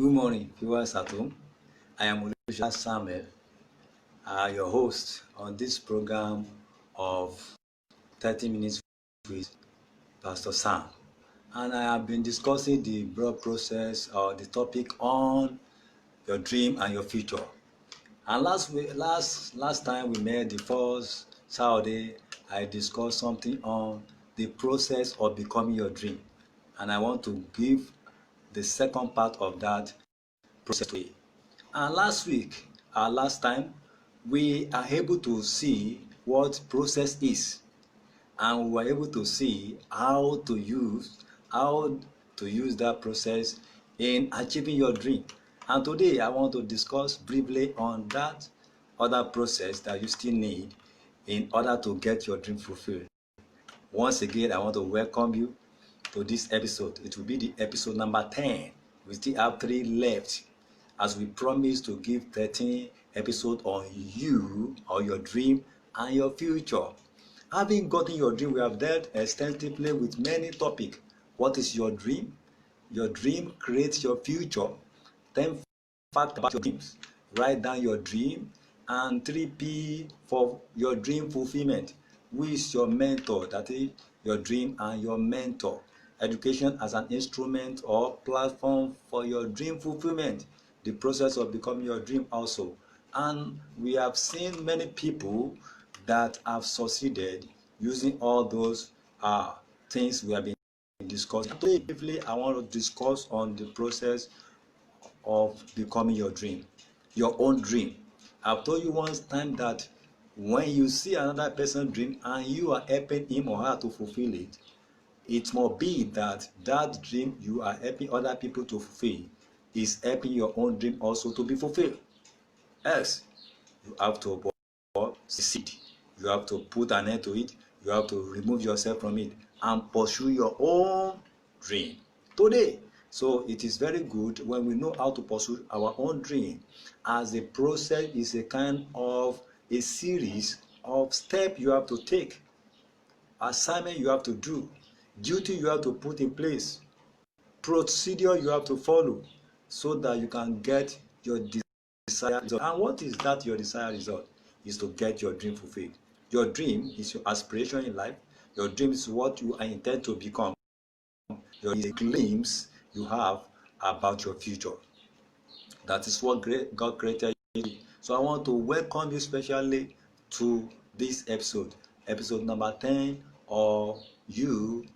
Good morning, viewers at home. I am Olusola Samuel, your host on this program of 30 Minutes with Pastor Sam. And I have been discussing the broad process or the topic on your dream and your future. And last time we met, the first Saturday, I discussed something on the process of becoming your dream. And I want to give the second part of that process today. And last time, we are able to see what process is, and we were able to see how to use that process in achieving your dream. And today, I want to discuss briefly on that other process that you still need in order to get your dream fulfilled. Once again, I want to welcome you to this episode. It will be the episode number 10. We still have 3 left, as we promised to give 13 episodes on you or your dream and your future. Having gotten your dream, we have dealt extensively with many topics. What is your dream? Your dream creates your future. 10 facts about your dreams. Write down your dream. And 3P for your dream fulfillment. Who is your mentor? That is your dream and your mentor. Education as an instrument or platform for your dream fulfillment. The process of becoming your dream also. And we have seen many people that have succeeded using all those things we have been discussing. Today, briefly, I want to discuss on the process of becoming your dream, your own dream. I've told you once time that when you see another person's dream and you are helping him or her to fulfill it, it must be that that dream you are helping other people to fulfill is helping your own dream also to be fulfilled. Else, you have to succeed. You have to put an end to it. You have to remove yourself from it and pursue your own dream today. So it is very good when we know how to pursue our own dream, as the process is a kind of a series of steps you have to take, assignment you have to do, duty you have to put in place, procedure you have to follow, so that you can get your desired result. And what is that your desired result? Is to get your dream fulfilled. Your dream is your aspiration in life. Your dream is what you are intended to become. Your is a glimpse you have about your future. That is what God created you. So I want to welcome you specially to this episode number 10 of you,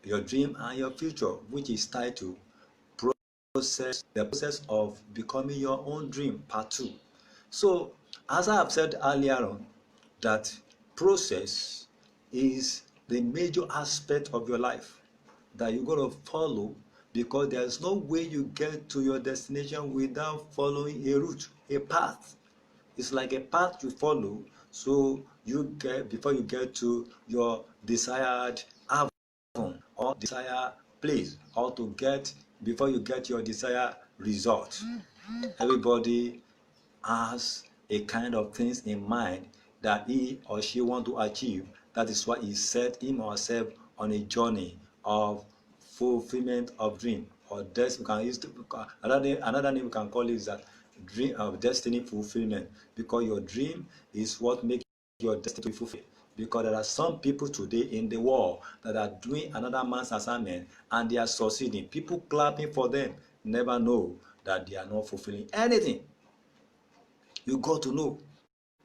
your dream and your future, which is titled the process of becoming your own dream, part 2. So, as I have said earlier on, that process is the major aspect of your life that you're going to follow, because there's no way you get to your destination without following a route, a path. It's like a path you follow, so you get before you get to your desired haven or desired place, or to get before you get your desired result. Everybody has a kind of things in mind that he or she want to achieve. That is why he set him or herself on a journey of fulfillment of dream, or we can use another name we can call it is that dream of destiny fulfillment, because your dream is what makes your destiny fulfilled. Because there are some people today in the world that are doing another man's assignment and they are succeeding. People clapping for them never know that they are not fulfilling anything. You got to know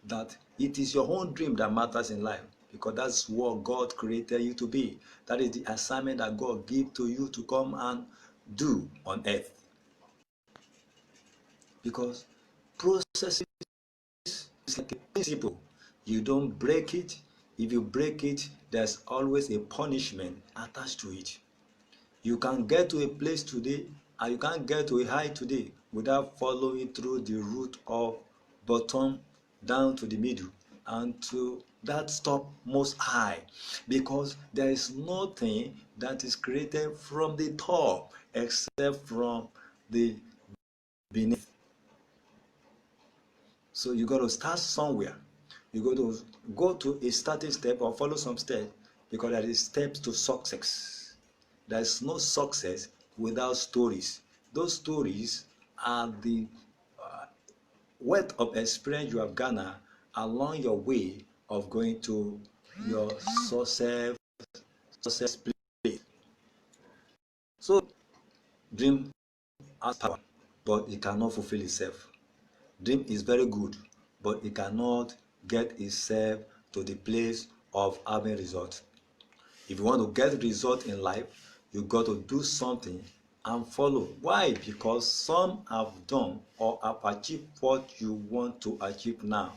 that it is your own dream that matters in life, because that's what God created you to be. That is the assignment that God gave to you to come and do on earth. Because process is like a principle. You don't break it. If you break it, there's always a punishment attached to it. You can get to a place today and you can't get to a height today without following through the route of bottom down to the middle and to that top most high, because there is nothing that is created from the top except from the beneath. So you got to start somewhere. You got to go to a starting step or follow some steps, because there is steps to success. There is no success without stories. Those stories and the wealth of experience you have garnered along your way of going to your success place. So dream has power, but it cannot fulfill itself. Dream is very good, but it cannot get itself to the place of having result. If you want to get result in life, you got to do something and follow. Why? Because some have done or have achieved what you want to achieve now.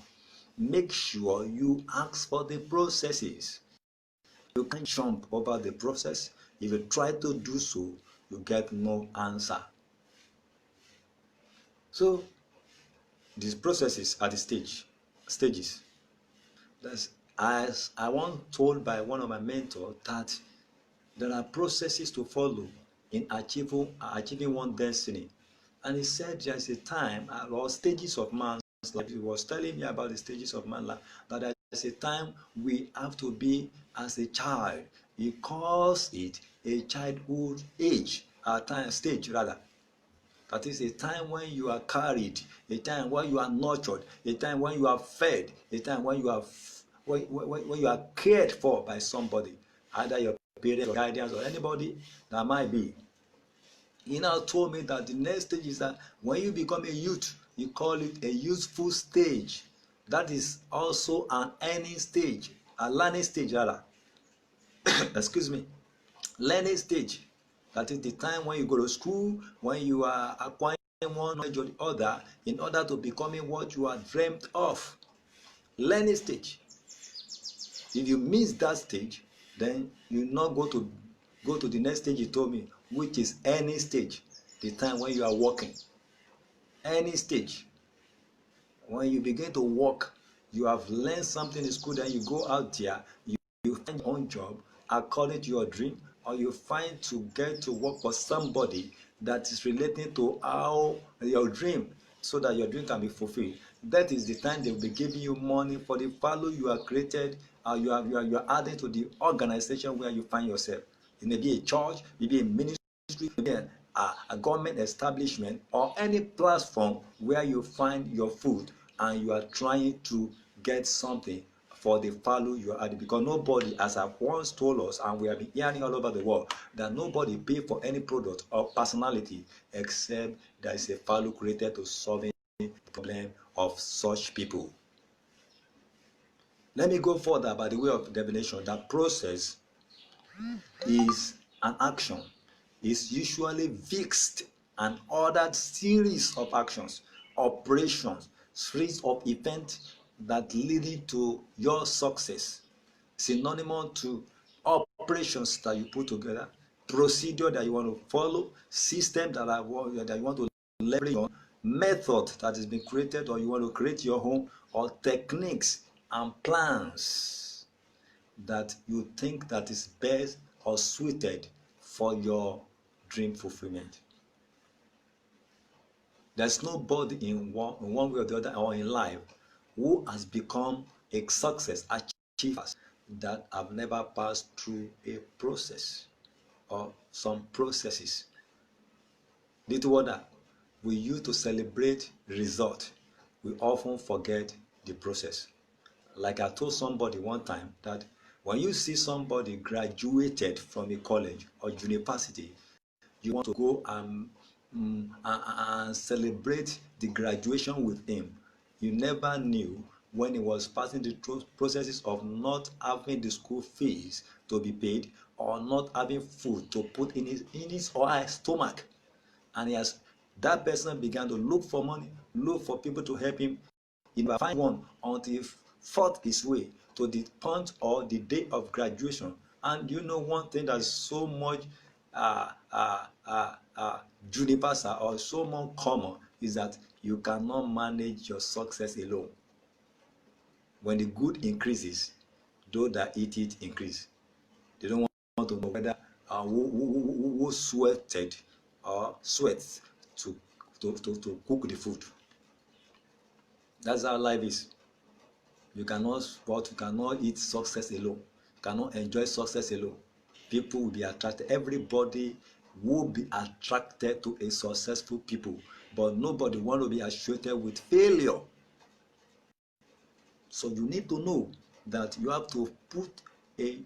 Make sure you ask for the processes. You can't jump over the process. If you try to do so, you get no answer. So these processes are the stages. That's, as I once told by one of my mentors, that there are processes to follow in achieving one destiny. And he said there's a time or stages of man's life. He was telling me about the stages of man's life, that there's a time we have to be as a child. He calls it a childhood age, stage rather. That is a time when you are carried, a time when you are nurtured, a time when you are fed, a time when you are when you are cared for by somebody, either your parents or guardians or anybody that might be. He now told me that the next stage is that when you become a youth, you call it a youthful stage. That is also an earning stage, a learning stage rather. Excuse me. Learning stage. That is the time when you go to school, when you are acquiring one knowledge or the other in order to becoming what you are dreamt of. Learning stage. If you miss that stage, then you not go to the next stage he told me, which is any stage, the time when you are working. Any stage. When you begin to work, you have learned something in school, then you go out there, you find your own job according to your dream, or you find to get to work for somebody that is relating to how your dream, so that your dream can be fulfilled. That is the time they will be giving you money for the value you are created, you are adding to the organization where you find yourself. It may be a church, maybe a ministry, maybe a government establishment, or any platform where you find your food and you are trying to get something for the value you are adding. Because nobody, as I once told us, and we have been hearing all over the world, that nobody pay for any product or personality except there is a value created to solving the problem of such people. Let me go further by the way of definition. That process is an action, is usually fixed and ordered series of actions, operations, series of events that lead to your success. Synonymous to operations that you put together, procedure that you want to follow, system that you want to leverage on, method that has been created or you want to create your own, or techniques and plans that you think that is best or suited for your dream fulfillment. There's nobody in one way or the other or in life who has become a success achievers that have never passed through a process or some processes. Little wonder, we used to celebrate result. We often forget the process. Like I told somebody one time, that when you see somebody graduated from a college or university, you want to go and celebrate the graduation with him. You never knew when he was passing the processes of not having the school fees to be paid, or not having food to put in his or her stomach. And that person began to look for money, look for people to help him. He never find one until he fought his way to the point or the day of graduation. And you know one thing that is so much uh, uh, uh, universal or so much common, is that you cannot manage your success alone. When the good increases, those that eat it increase. They don't want to know whether who sweated or sweats to cook the food. That's how life is. You cannot eat success alone. You cannot enjoy success alone. People will be attracted. Everybody will be attracted to a successful people. but nobody want to be associated with failure. So you need to know that you have to put a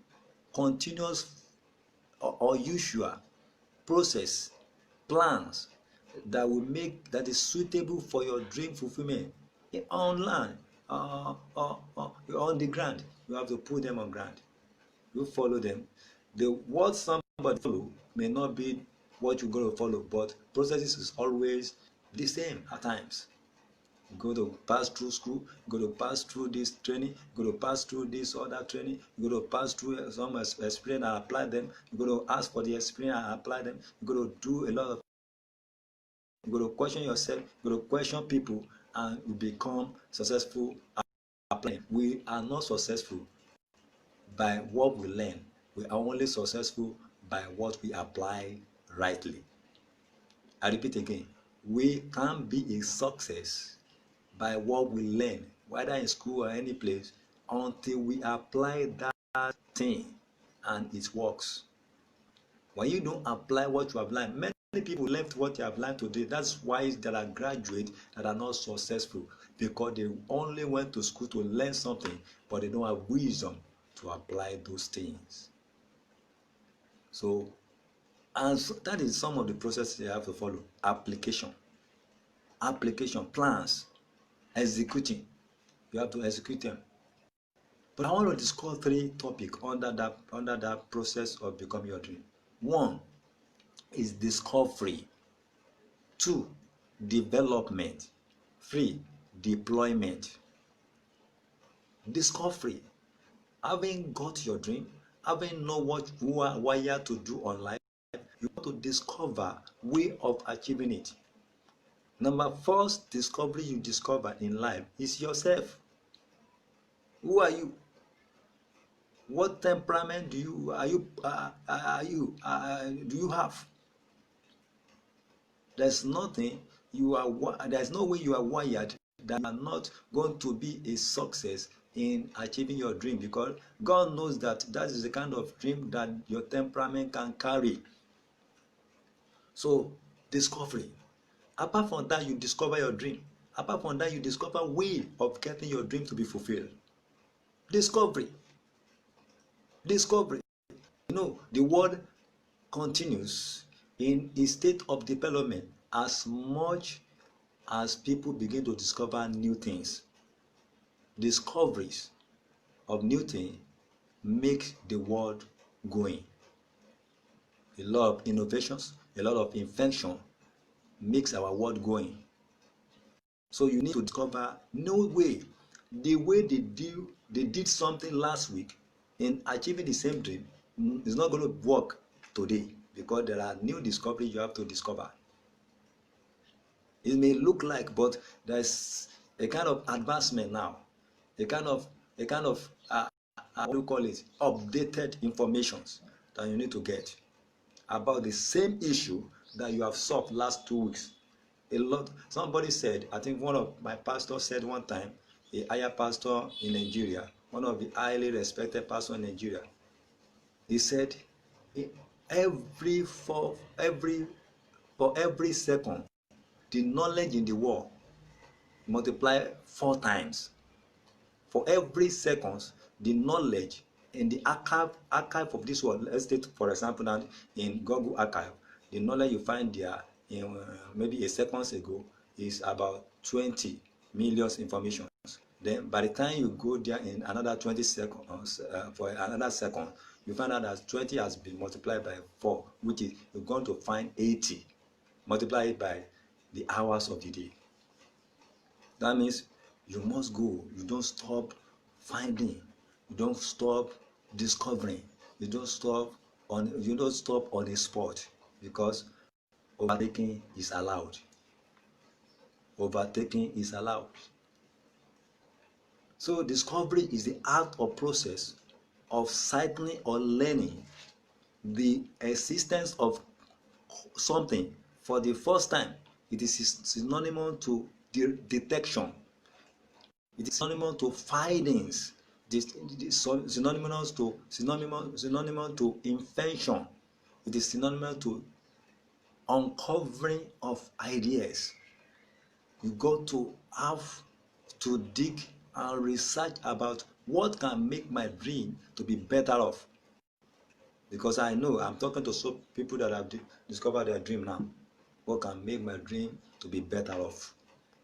continuous or usual process, plans that is suitable for your dream fulfillment online or on the ground. You have to put them on ground. You follow them. The what somebody follow may not be what you're going to follow, but processes is always the same at times. You go to pass through school, you go to pass through this training, you go to pass through this other training, you go to pass through some experience and apply them, you go to ask for the experience and apply them, you go to do a lot of, you go to question yourself, you go to question people, and you become successful at applying. We are not successful by what we learn. We are only successful by what we apply rightly. I repeat again, we can't be a success by what we learn, whether in school or any place, until we apply that thing and it works. When you don't apply what you have learned, many people left what they have learned today. That's why there are graduates that are not successful, because they only went to school to learn something, but they don't have wisdom to apply those things. So, and so that is some of the processes you have to follow. Application, plans, executing. You have to execute them. But I want to discuss 3 topics under that process of becoming your dream. 1 is discovery. 2, development. 3, deployment. Discovery. Having got your dream, having know what you are wired to do on life, you want to discover way of achieving it. Number 4 discovery you discover in life is yourself. Who are you? What temperament do you have? There's nothing there's no way you are wired that you are not going to be a success in achieving your dream, because God knows that is the kind of dream that your temperament can carry. So, discovery. Apart from that, you discover your dream. Apart from that, you discover way of getting your dream to be fulfilled. Discovery. You know, the world continues in a state of development as much as people begin to discover new things. Discoveries of new things make the world going. A lot of innovations, a lot of invention makes our world going. So you need to discover new way. The way they did something last week in achieving the same dream is not going to work today, because there are new discoveries you have to discover. It may look like, but there's a kind of advancement now, a kind of what do you call it, updated informations that you need to get about the same issue that you have solved last 2 weeks. Somebody said, I think one of my pastors said one time, a higher pastor in Nigeria, one of the highly respected pastors in Nigeria, he said, for every second, the knowledge in the world multiply 4 times. For every second, the knowledge in the archive of this world, let's take for example now in Google Archive, the knowledge you find there in maybe a second ago is about 20 million informations. Then by the time you go there in another 20 seconds, for another second, you find out that 20 has been multiplied by 4, which is you're going to find 80. Multiply it by the hours of the day. That means you must go. You don't stop finding. You don't stop discovering. You don't stop on a spot, because overtaking is allowed. Overtaking is allowed. So discovery is the act or process of cycling or learning the existence of something for the first time. It is synonymous to detection. It is synonymous to findings. It is synonymous to invention. It is synonymous to uncovering of ideas. You got to have to dig and research about what can make my dream to be better off. Because I know I'm talking to some people that have discovered their dream now. What can make my dream to be better off?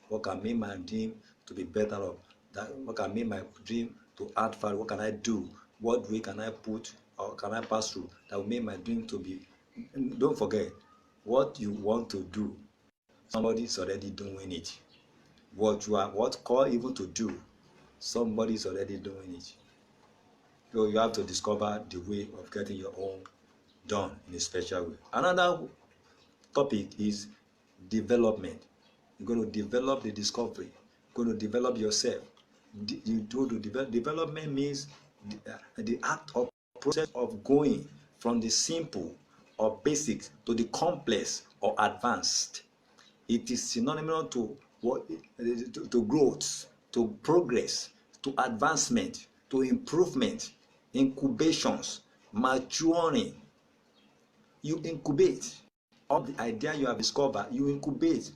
What can make my dream to be better off? What can make my dream to add value? What can I do? What way can I put or can I pass through that will make my dream to be? Don't forget, what you want to do, somebody is already doing it. What call even to do, somebody is already doing it. So you have to discover the way of getting your own done in a special way. Another topic is development. You're going to develop the discovery. You're going to develop yourself. You do the development means the act or process of going from the simple or basic to the complex or advanced. It is synonymous to what to growth, to progress, to advancement, to improvement, incubations, maturing. You incubate all the idea you have discovered. You incubate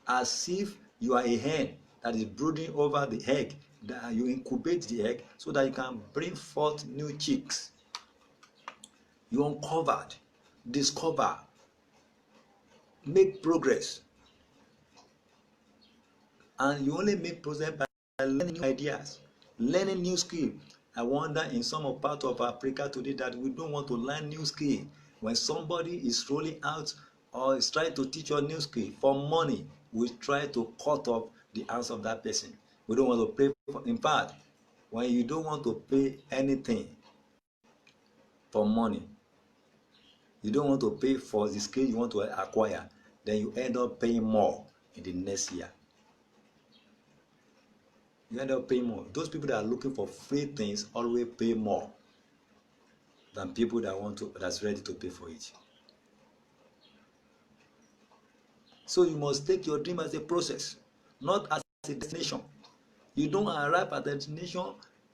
as if you are a hen that is brooding over the egg. That you incubate the egg so that you can bring forth new chicks. You uncovered, discover, make progress, and you only make progress by learning new ideas, learning new skill. I wonder in some of part of Africa today that we don't want to learn new skill. When somebody is rolling out or is trying to teach you new skill for money, we try to cut off the hands of that person. We don't want to pay for, in fact, when you don't want to pay anything for money, you don't want to pay for the skill you want to acquire, then you end up paying more in the next year. You end up paying more. Those people that are looking for free things always pay more than people that's ready to pay for it. So you must take your dream as a process, not as a destination. You don't arrive at the destination,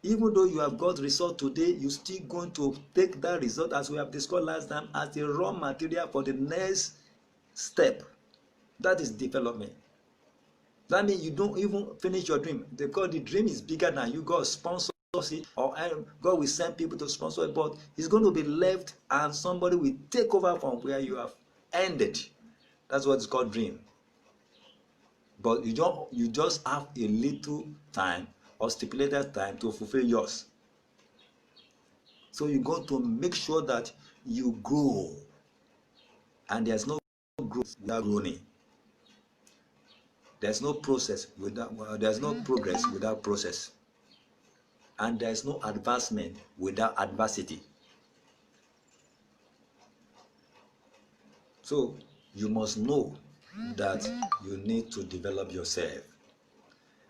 even though you have got result today, you still going to take that result, as we have discussed last time, as a raw material for the next step. That is development. That means you don't even finish your dream, because the dream is bigger than you. God sponsors it, or God will send people to sponsor it, but it's going to be left and somebody will take over from where you have ended. That's what is called dream. But you just have a little time or stipulated time to fulfill yours. So you got to make sure that you grow, and there's no growth without growing. There's no progress without process, and there's no advancement without adversity. So you must know that you need to develop yourself.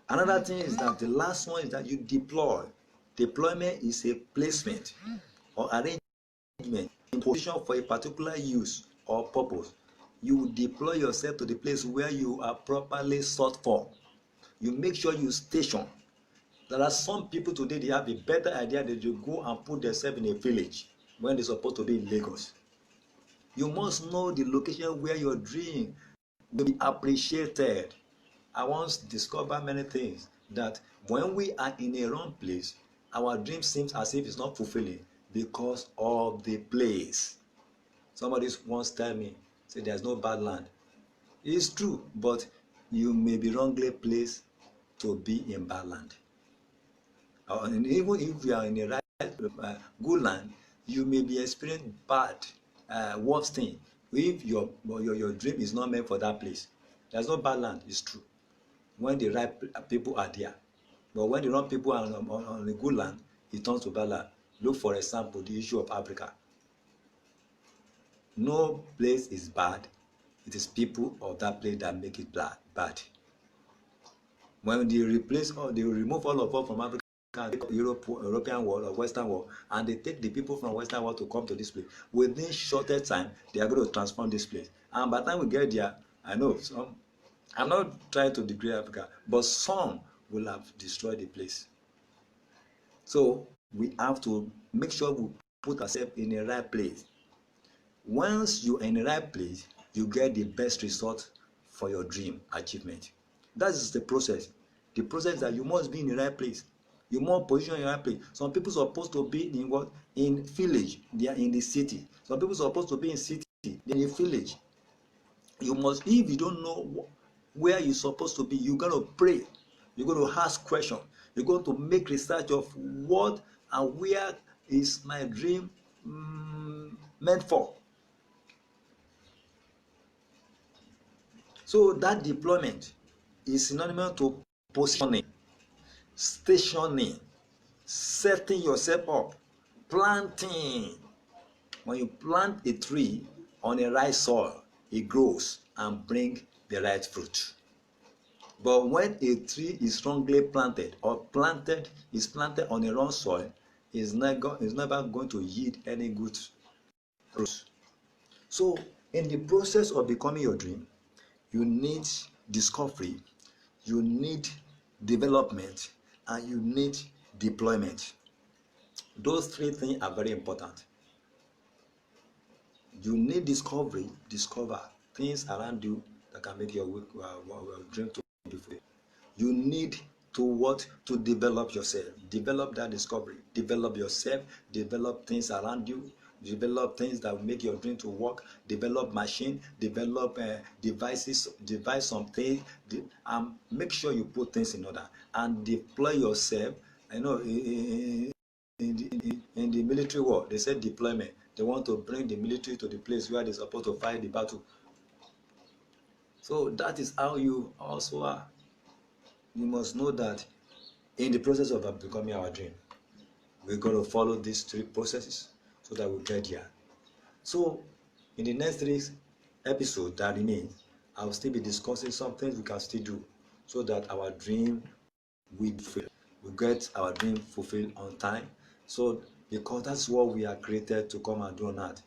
Another thing is that the last one is that you deploy. Deployment is a placement or arrangement in position for a particular use or purpose. You deploy yourself to the place where you are properly sought for. You make sure you station. There are some people today, they have a better idea that you go and put themselves in a village when they're supposed to be in Lagos. You must know the location where your dream will be appreciated. I once discovered many things that when we are in a wrong place, our dream seems as if it's not fulfilling because of the place. Somebody once told me, say there's no bad land. It's true, but you may be wrongly placed to be in bad land. And even if you are in a right good land, you may be experiencing bad, worst thing. If your dream is not meant for that place, there's no bad land. It's true. When the right people are there, but when the wrong people are on the good land, it turns to bad land. Look, for example, the issue of Africa. No place is bad. It is people of that place that make it bad. When they replace or they remove all of us from Africa, European world or Western world, and they take the people from Western world to come to this place, within shorter time, they are going to transform this place. And by the time we get there, I know some, I'm not trying to degrade Africa, but some will have destroyed the place. So we have to make sure we put ourselves in the right place. Once you're in the right place, you get the best result for your dream achievement. That is the process. The process that you must be in the right place. You must position in the right place. Some people are supposed to be in what? In village. They are in the city. Some people are supposed to be in city. They are in the village. You must, if you don't know where you're supposed to be, you're going to pray. You're going to ask questions. You're going to make research of what and where is my dream meant for. So that deployment is synonymous to positioning, stationing, setting yourself up, planting. When you plant a tree on the right soil, it grows and brings the right fruit. But when a tree is wrongly planted or is planted on the wrong soil, it's never going to yield any good fruit. So in the process of becoming your dream, you need discovery, you need development, and you need deployment. Those three things are very important. You need discovery, discover things around you that can make your dream to be fulfilled. You need to what? To develop yourself. Develop that discovery. Develop yourself. Develop things around you. Develop things that will make your dream to work. Develop machine. Develop devices. Devise some things. Make sure you put things in order and deploy yourself. I know in the military war, they said deployment. They want to bring the military to the place where they're supposed to fight the battle. So that is how you also are. You must know that in the process of becoming our dream, we're going to follow these three processes so that we get there. So in the next three episodes that remain, I'll still be discussing some things we can still do so that our dream will get our dream fulfilled on time. So because that's what we are created to come and do on earth.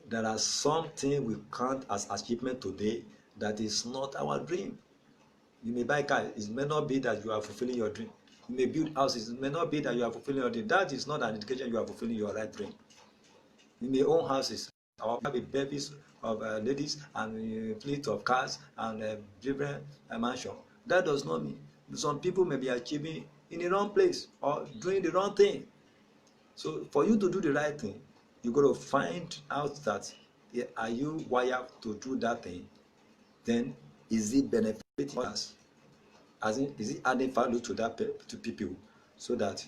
There are something we count as achievement today that is not our dream. You may buy car, it may not be that you are fulfilling your dream. You may build houses, it may not be that you are fulfilling your dream. That is not an indication you are fulfilling your right dream. You may own houses or have a babies of ladies and a fleet of cars and different mansion. That does not mean some people may be achieving in the wrong place or doing the wrong thing. So for you to do the right thing, you got to find out that are you wired to do that thing? Then is it benefiting us? As in, is it adding value to to people? So that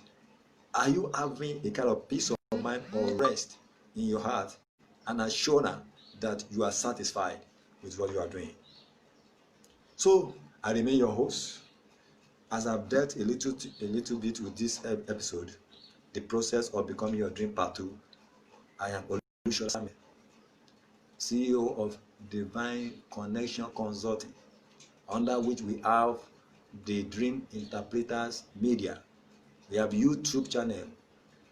are you having a kind of peace of mind or rest in your heart and assurance that you are satisfied with what you are doing? So I remain your host. As I've dealt a little bit with this episode, the process of becoming your dream part 2, I am Olusola Samuel, CEO of Divine Connection Consulting, under which we have the Dream Interpreters Media. We have YouTube channel.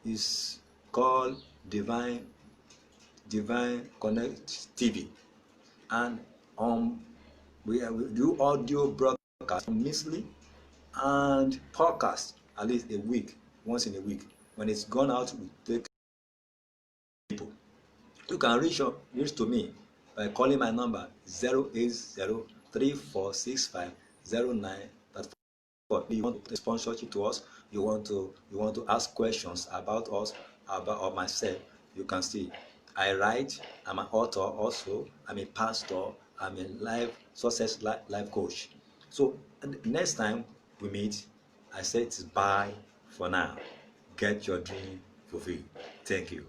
It's called Divine Connect TV, and we do audio broadcast monthly and podcast at least a week, once in a week. When it's gone out, we take people. You can reach to me by calling my number 08034650934. You want to sponsorship to us, you want to ask questions about us, or myself, you can see. I write, I'm an author also, I'm a pastor, I'm a success life coach. So next time we meet, I say it's bye for now. Get your dream fulfilled. Thank you.